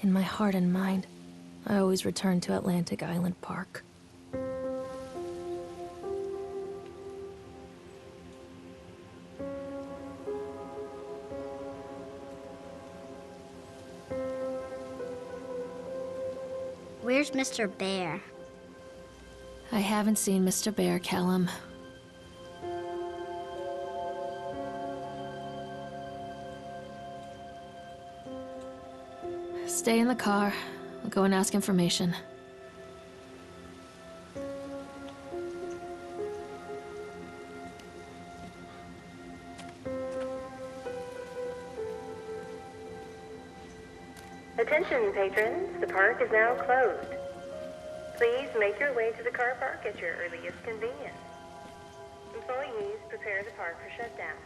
In my heart and mind, I always return to Atlantic Island Park. Where's Mr. Bear? I haven't seen Mr. Bear, Callum. Stay in the car. I'll go and ask information. Attention, patrons. The park is now closed. Please make your way to the car park at your earliest convenience. Employees, prepare the park for shutdown.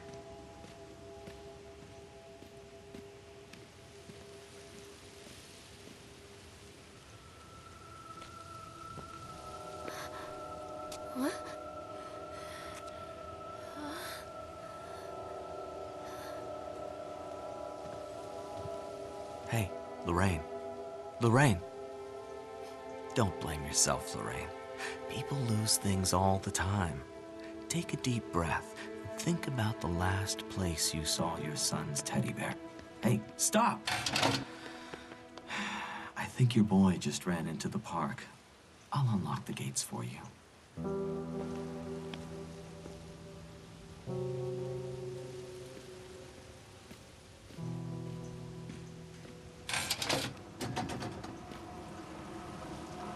What? Hey, Lorraine. Lorraine! Don't blame yourself, Lorraine. People lose things all the time. Take a deep breath and think about the last place you saw your son's teddy bear. Hey, stop! I think your boy just ran into the park. I'll unlock the gates for you.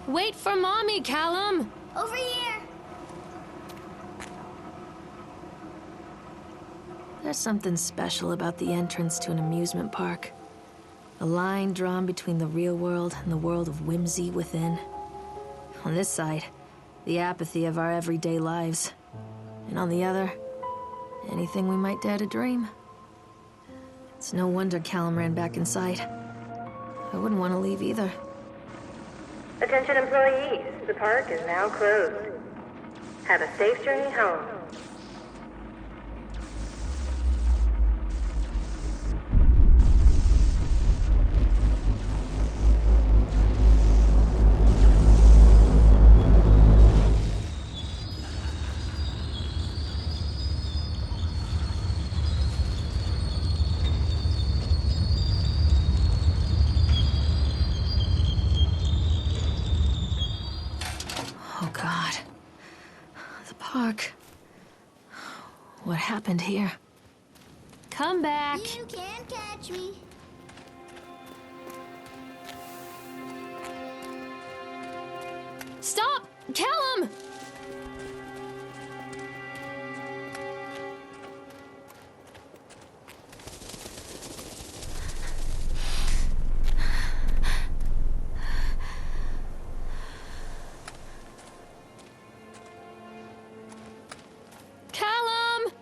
Wait for Mommy, Callum! Over here! There's something special about the entrance to an amusement park. A line drawn between the real world and the world of whimsy within. On this side, the apathy of our everyday lives. And on the other, anything we might dare to dream. It's no wonder Callum ran back inside. I wouldn't want to leave either. Attention, employees. The park is now closed. Have a safe journey home. Oh, God. The park. What happened here? Come back! You can't catch me. Stop! Callum! Callum!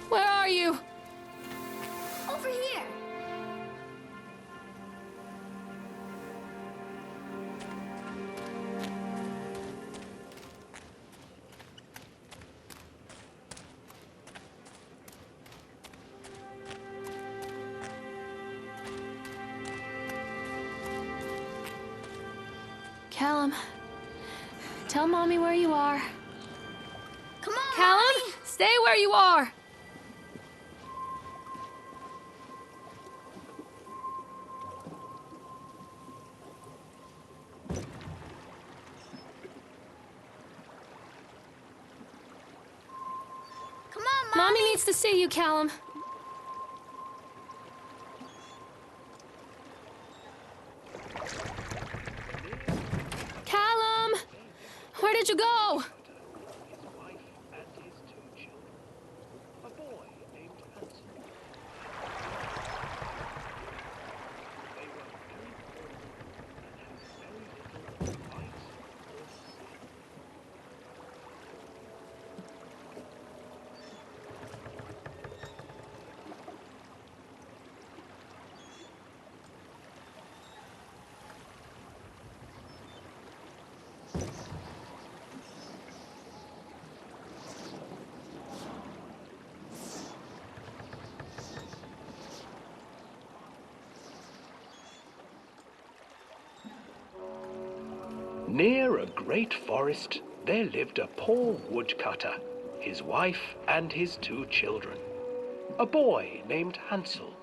Where are you? Over here! Callum, tell Mommy where you are. Come on, Callum, Mommy. stay where you are! Come on, Mommy needs to see you, Callum. Callum! Where did you go? Near a great forest, there lived a poor woodcutter, his wife and his 2 children, a boy named Hansel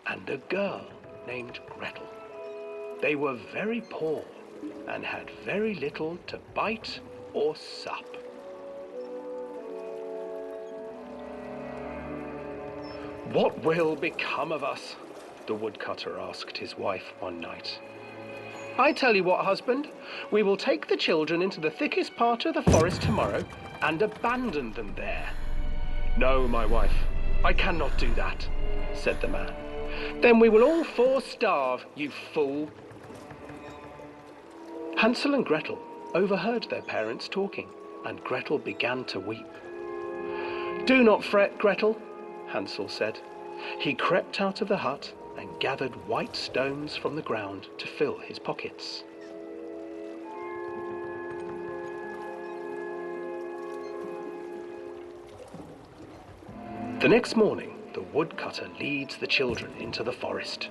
and a girl named Gretel. They were very poor and had very little to bite or sup. "What will become of us?" the woodcutter asked his wife one night. "I tell you what, husband, we will take the children into the thickest part of the forest tomorrow and abandon them there." "No, my wife, I cannot do that," said the man. "Then we will all 4 starve, you fool." Hansel and Gretel overheard their parents talking, and Gretel began to weep. "Do not fret, Gretel," Hansel said. He crept out of the hut and gathered white stones from the ground to fill his pockets. The next morning, the woodcutter leads the children into the forest.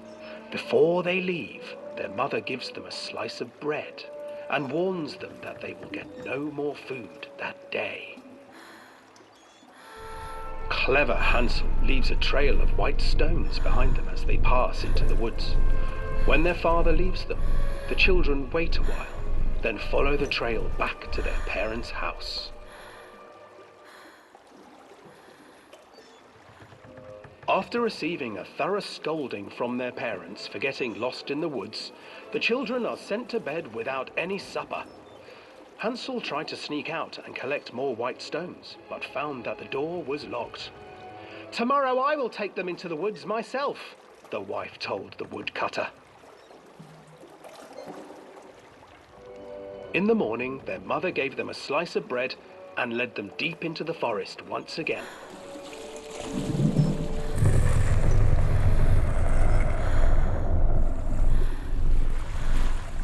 Before they leave, their mother gives them a slice of bread and warns them that they will get no more food that day. Clever Hansel leaves a trail of white stones behind them as they pass into the woods. When their father leaves them, the children wait a while, then follow the trail back to their parents' house. After receiving a thorough scolding from their parents for getting lost in the woods, the children are sent to bed without any supper. Hansel tried to sneak out and collect more white stones, but found that the door was locked. "Tomorrow I will take them into the woods myself," the wife told the woodcutter. In the morning, their mother gave them a slice of bread and led them deep into the forest once again.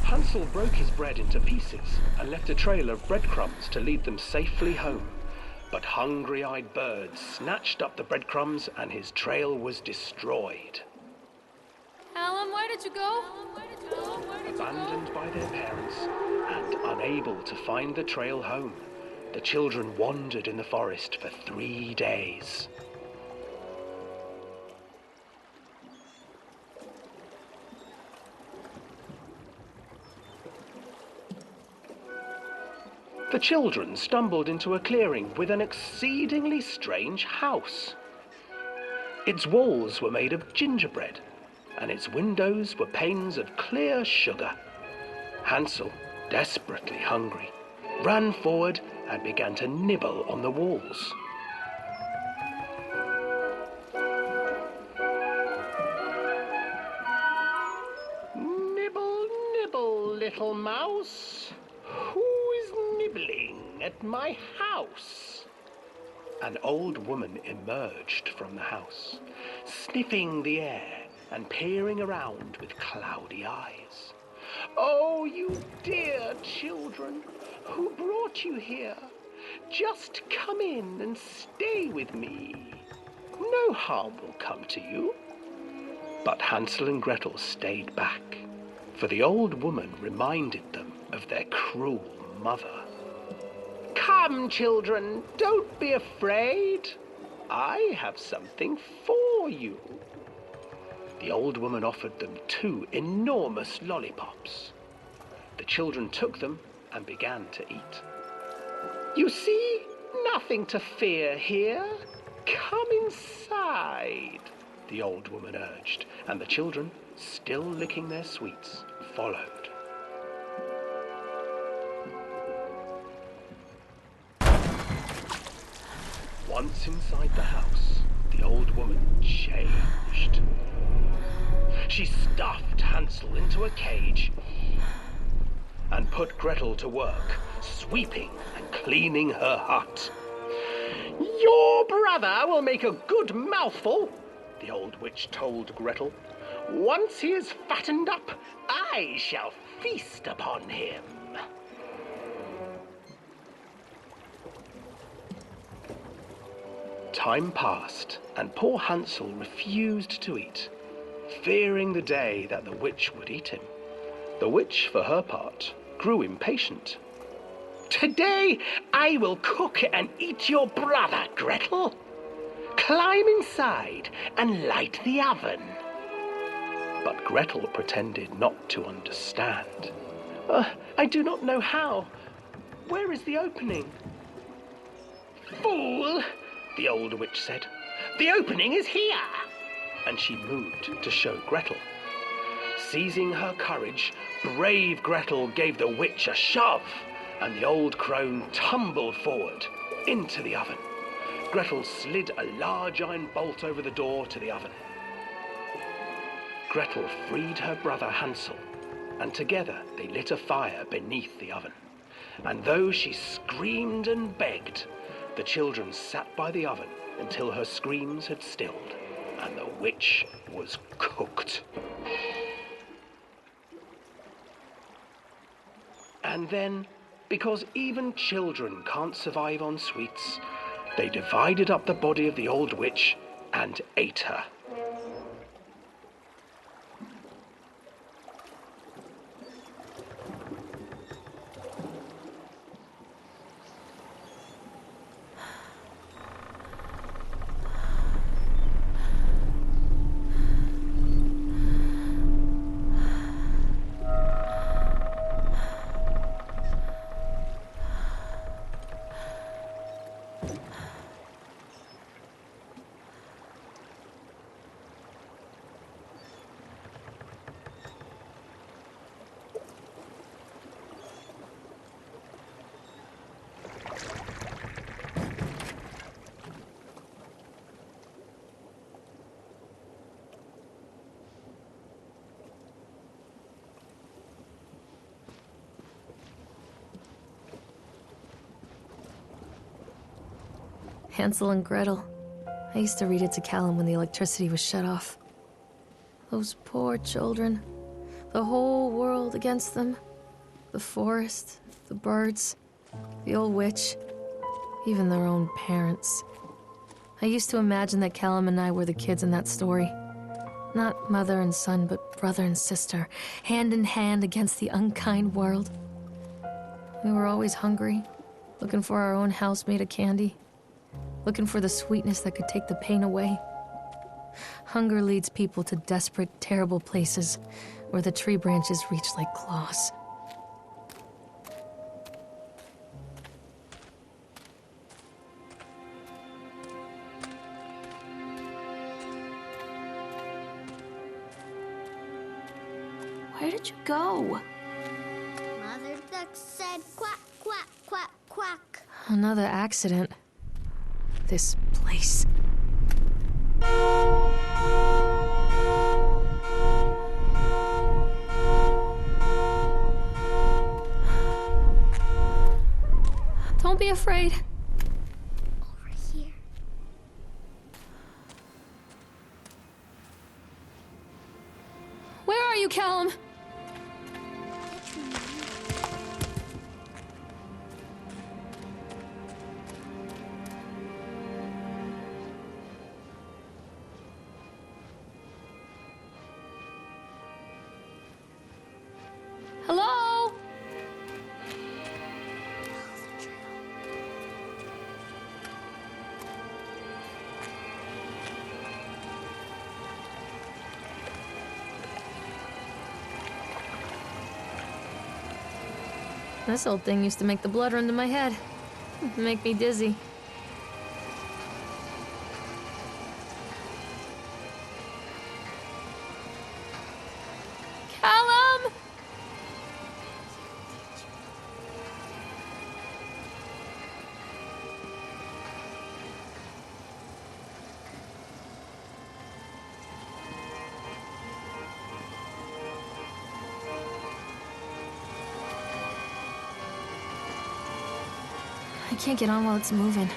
Hansel broke his bread into pieces and left a trail of breadcrumbs to lead them safely home. But hungry-eyed birds snatched up the breadcrumbs and his trail was destroyed. Callum, where did you go? Abandoned by their parents and unable to find the trail home, the children wandered in the forest for 3 days. The children stumbled into a clearing with an exceedingly strange house. Its walls were made of gingerbread, and its windows were panes of clear sugar. Hansel, desperately hungry, ran forward and began to nibble on the walls. "Nibble, nibble, little mouse. Who is nibbling at my house?" An old woman emerged from the house, sniffing the air and peering around with cloudy eyes. "Oh, you dear children, who brought you here? Just come in and stay with me. No harm will come to you." But Hansel and Gretel stayed back, for the old woman reminded them of their cruel mother. "Come, children, don't be afraid. I have something for you." The old woman offered them 2 enormous lollipops. The children took them and began to eat. "You see, nothing to fear here. Come inside," the old woman urged, and the children, still licking their sweets, followed. Once inside the house, the old woman changed. She stuffed Hansel into a cage and put Gretel to work, sweeping and cleaning her hut. "Your brother will make a good mouthful," the old witch told Gretel. "Once he is fattened up, I shall feast upon him." Time passed, and poor Hansel refused to eat, fearing the day that the witch would eat him. The witch, for her part, grew impatient. "Today I will cook and eat your brother, Gretel. Climb inside and light the oven." But Gretel pretended not to understand. "I do not know how. Where is the opening?" "Fool," the old witch said. "The opening is here." And she moved to show Gretel. Seizing her courage, brave Gretel gave the witch a shove, and the old crone tumbled forward into the oven. Gretel slid a large iron bolt over the door to the oven. Gretel freed her brother Hansel, and together they lit a fire beneath the oven. And though she screamed and begged, the children sat by the oven until her screams had stilled, and the witch was cooked. And then, because even children can't survive on sweets, they divided up the body of the old witch and ate her. Hansel and Gretel. I used to read it to Callum when the electricity was shut off. Those poor children. The whole world against them. The forest, the birds, the old witch, even their own parents. I used to imagine that Callum and I were the kids in that story. Not mother and son, but brother and sister, hand in hand against the unkind world. We were always hungry, looking for our own house made of candy. Looking for the sweetness that could take the pain away. Hunger leads people to desperate, terrible places where the tree branches reach like claws. Where did you go? Mother duck said quack, quack, quack, quack. Another accident. This place. Don't be afraid. Over here. Where are you, Callum? Hello? This old thing used to make the blood run to my head. Make me dizzy. Callum! I can't get on while it's moving.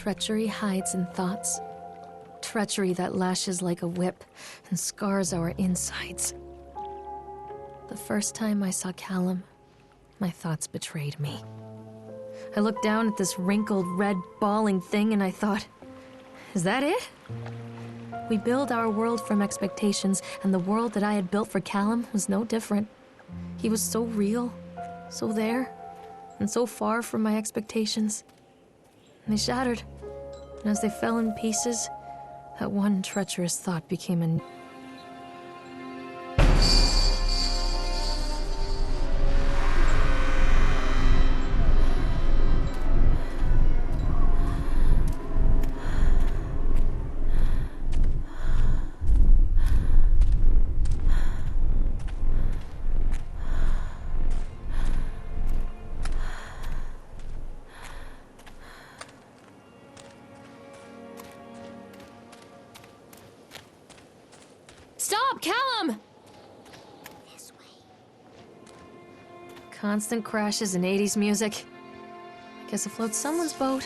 Treachery hides in thoughts. Treachery that lashes like a whip and scars our insides. The first time I saw Callum, my thoughts betrayed me. I looked down at this wrinkled, red, bawling thing and I thought, is that it? We build our world from expectations, and the world that I had built for Callum was no different. He was so real, so there, and so far from my expectations. And they shattered, and as they fell in pieces, that one treacherous thought became a... Stop, Callum! This way. Constant crashes and 80s music. I guess it floats someone's boat.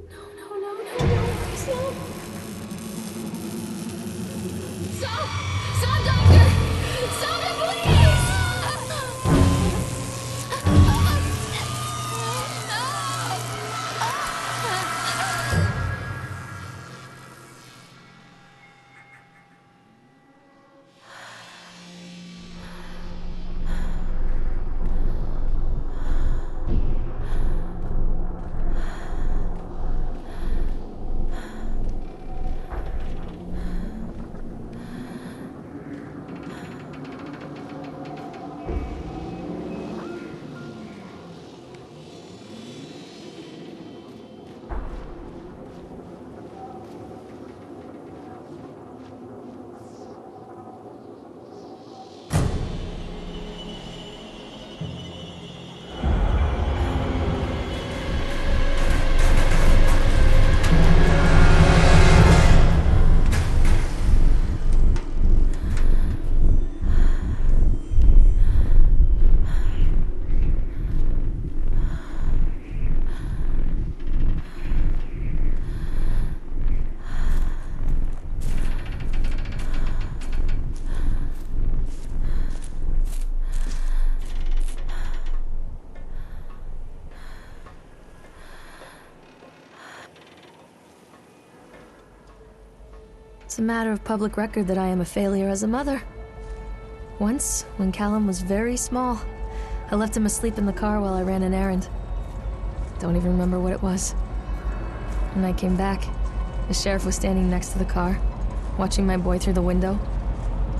No, please no. Stop! Stop, Doctor! Stop it, please! It's a matter of public record that I am a failure as a mother. Once, when Callum was very small, I left him asleep in the car while I ran an errand. Don't even remember what it was. When I came back, the sheriff was standing next to the car, watching my boy through the window.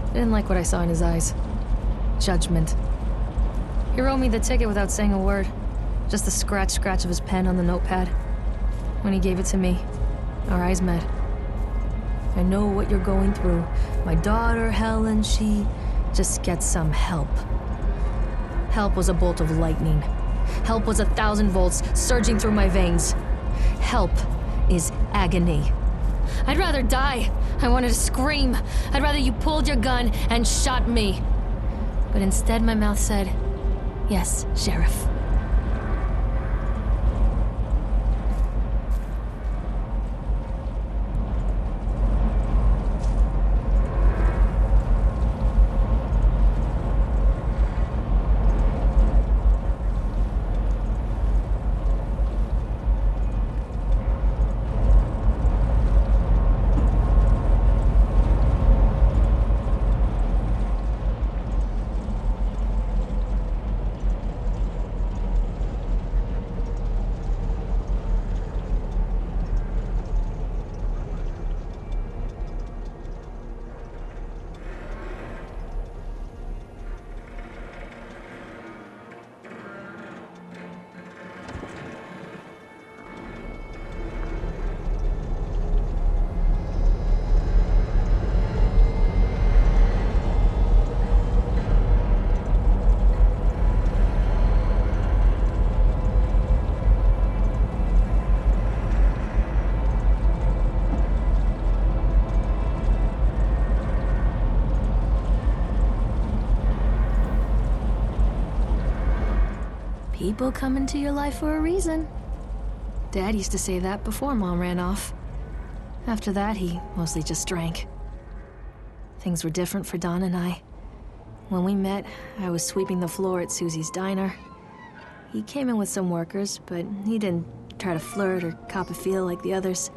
I didn't like what I saw in his eyes. Judgment. He wrote me the ticket without saying a word, just the scratch of his pen on the notepad. When he gave it to me, our eyes met. I know what you're going through. My daughter, Helen, she just gets some help. Help was a bolt of lightning. Help was 1,000 volts surging through my veins. Help is agony. I'd rather die. I wanted to scream. I'd rather you pulled your gun and shot me. But instead my mouth said, yes, Sheriff. People come into your life for a reason. Dad used to say that before Mom ran off. After that, he mostly just drank. Things were different for Don and I. When we met, I was sweeping the floor at Susie's diner. He came in with some workers, but he didn't try to flirt or cop a feel like the others.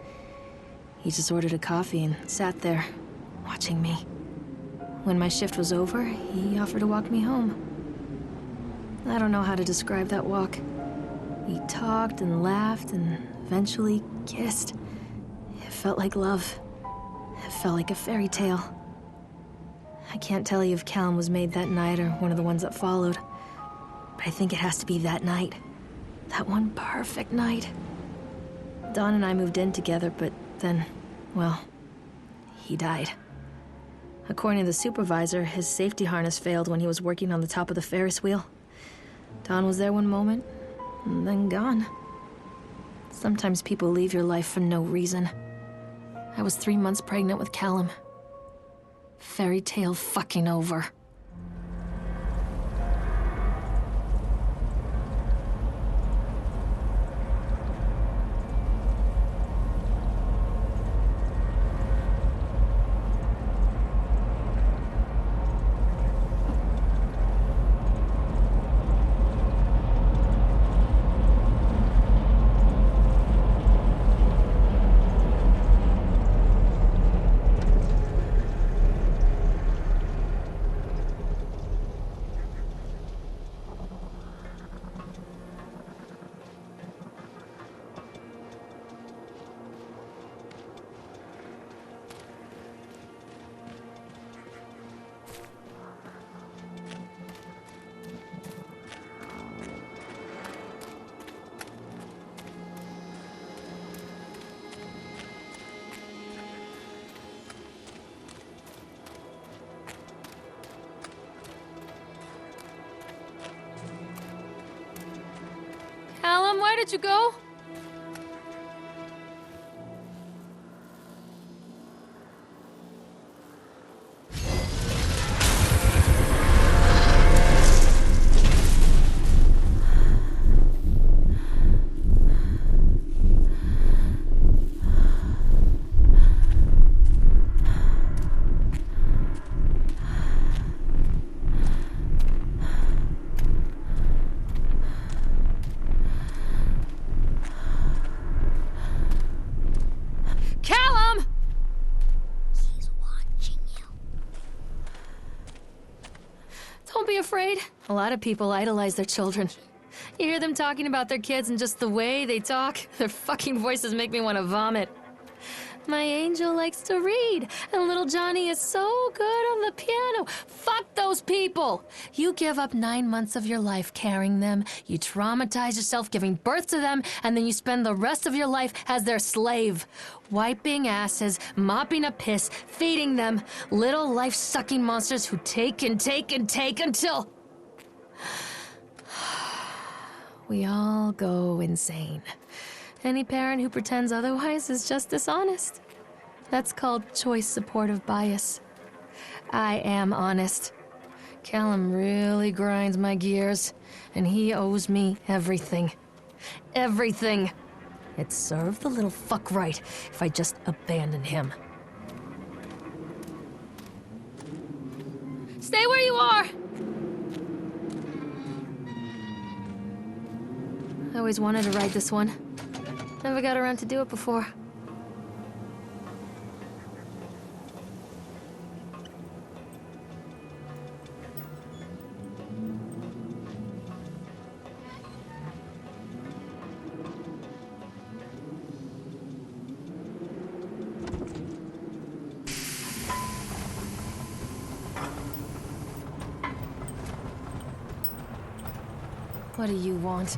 He just ordered a coffee and sat there, watching me. When my shift was over, he offered to walk me home. I don't know how to describe that walk. We talked and laughed and eventually kissed. It felt like love. It felt like a fairy tale. I can't tell you if Callum was made that night or one of the ones that followed, but I think it has to be that night. That one perfect night. Don and I moved in together, but then, well, he died. According to the supervisor, his safety harness failed when he was working on the top of the Ferris wheel. Don was there one moment, and then gone. Sometimes people leave your life for no reason. I was 3 months pregnant with Callum. Fairy tale fucking over. Callum, where did you go? Don't be afraid. A lot of people idolize their children. You hear them talking about their kids and just the way they talk, their fucking voices make me want to vomit. My angel likes to read, and little Johnny is so good on the piano. Fuck those people! You give up 9 months of your life carrying them, you traumatize yourself giving birth to them, and then you spend the rest of your life as their slave. Wiping asses, mopping up piss, feeding them. Little life-sucking monsters who take and take and take until... we all go insane. Any parent who pretends otherwise is just dishonest. That's called choice supportive bias. I am honest. Callum really grinds my gears, and he owes me everything. Everything. It'd serve the little fuck right if I just abandoned him. Stay where you are! I always wanted to ride this one. Never got around to do it before. What do you want?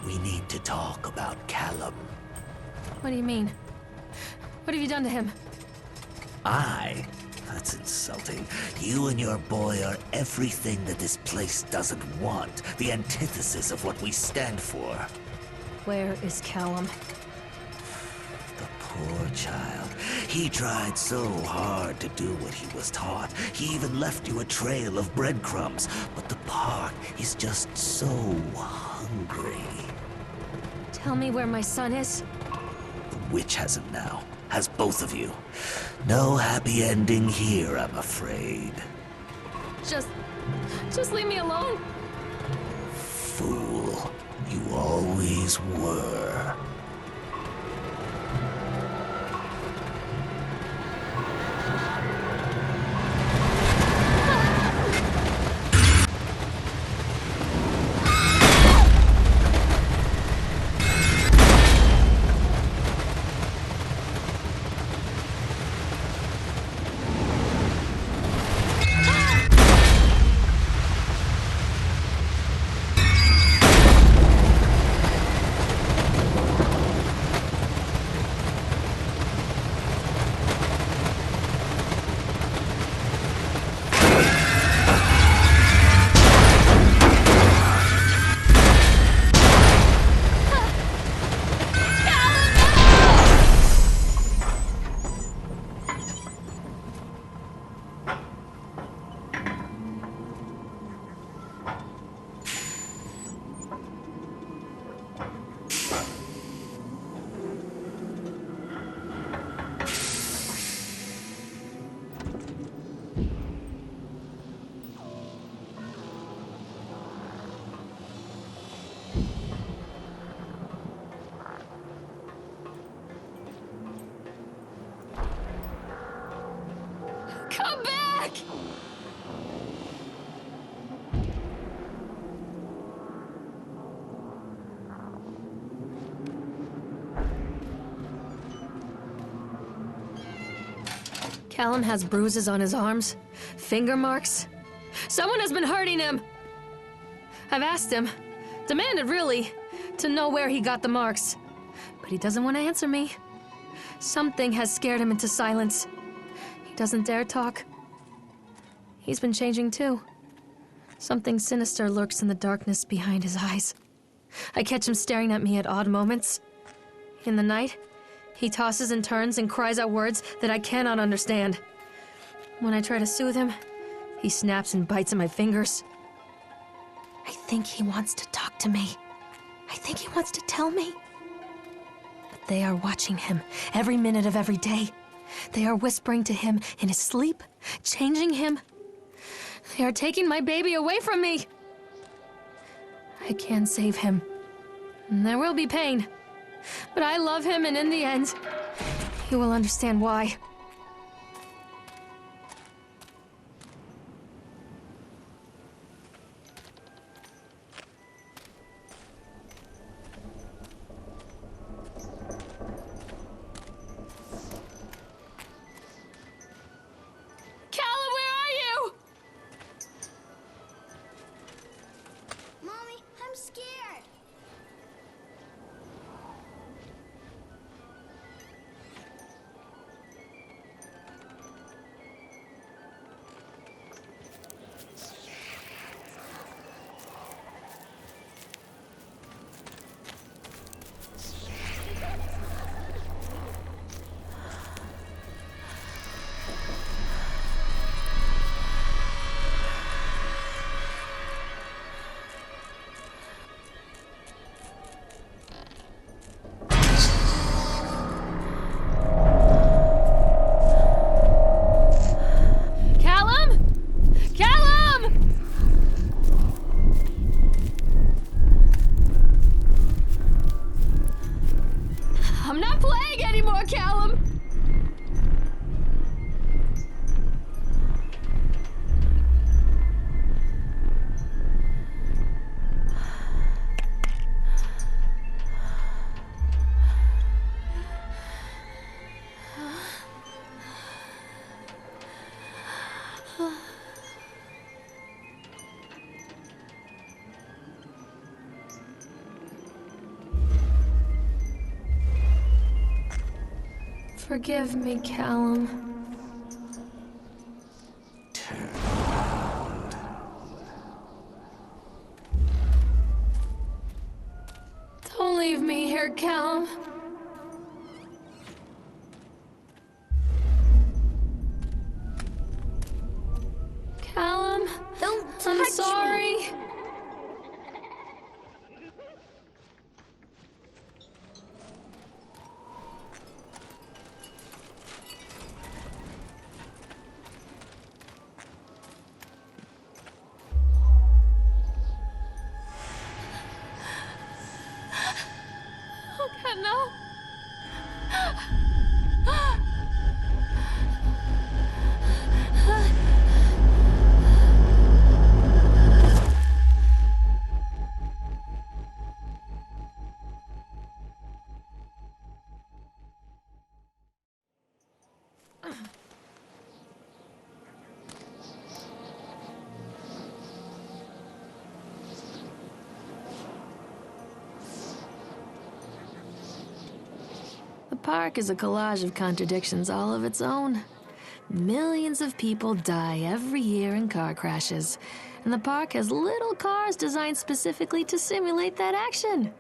We need to talk about Callum. What do you mean? What have you done to him? That's insulting. You and your boy are everything that this place doesn't want. The antithesis of what we stand for. Where is Callum? The poor child. He tried so hard to do what he was taught. He even left you a trail of breadcrumbs. But the park is just so hungry. hungry. Tell me where my son is. The witch has him now. Has both of you. No happy ending here, I'm afraid. Just leave me alone. Fool. You always were. Come back! Callum has bruises on his arms, finger marks. Someone has been hurting him. I've asked him, demanded really, to know where he got the marks. But he doesn't want to answer me. Something has scared him into silence. He doesn't dare talk. He's been changing too. Something sinister lurks in the darkness behind his eyes. I catch him staring at me at odd moments. In the night, he tosses and turns and cries out words that I cannot understand. When I try to soothe him, he snaps and bites at my fingers. I think he wants to talk to me. I think he wants to tell me. But they are watching him every minute of every day. They are whispering to him in his sleep, changing him. They are taking my baby away from me. I can save him. And there will be pain. But I love him, and in the end, he will understand why. Callum, where are you? Mommy, I'm scared. Callum? Callum! I'm not playing anymore, Callum! Forgive me, Callum. Don't leave me here, Callum. Callum, Don't touch I'm me. sorry. park is a collage of contradictions all of its own. Millions of people die every year in car crashes, and the park has little cars designed specifically to simulate that action.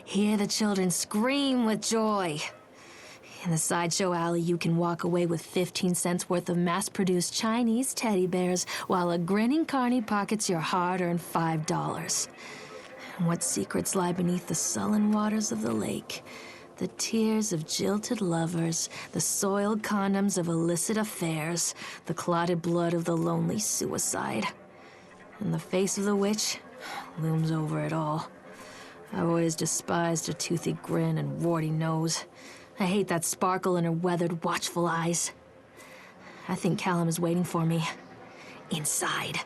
Hear the children scream with joy. In the sideshow alley, you can walk away with 15 cents worth of mass-produced Chinese teddy bears while a grinning carny pockets your hard-earned $5. And what secrets lie beneath the sullen waters of the lake? The tears of jilted lovers, the soiled condoms of illicit affairs, the clotted blood of the lonely suicide. And the face of the witch looms over it all. I've always despised her toothy grin and warty nose. I hate that sparkle in her weathered, watchful eyes. I think Callum is waiting for me. Inside.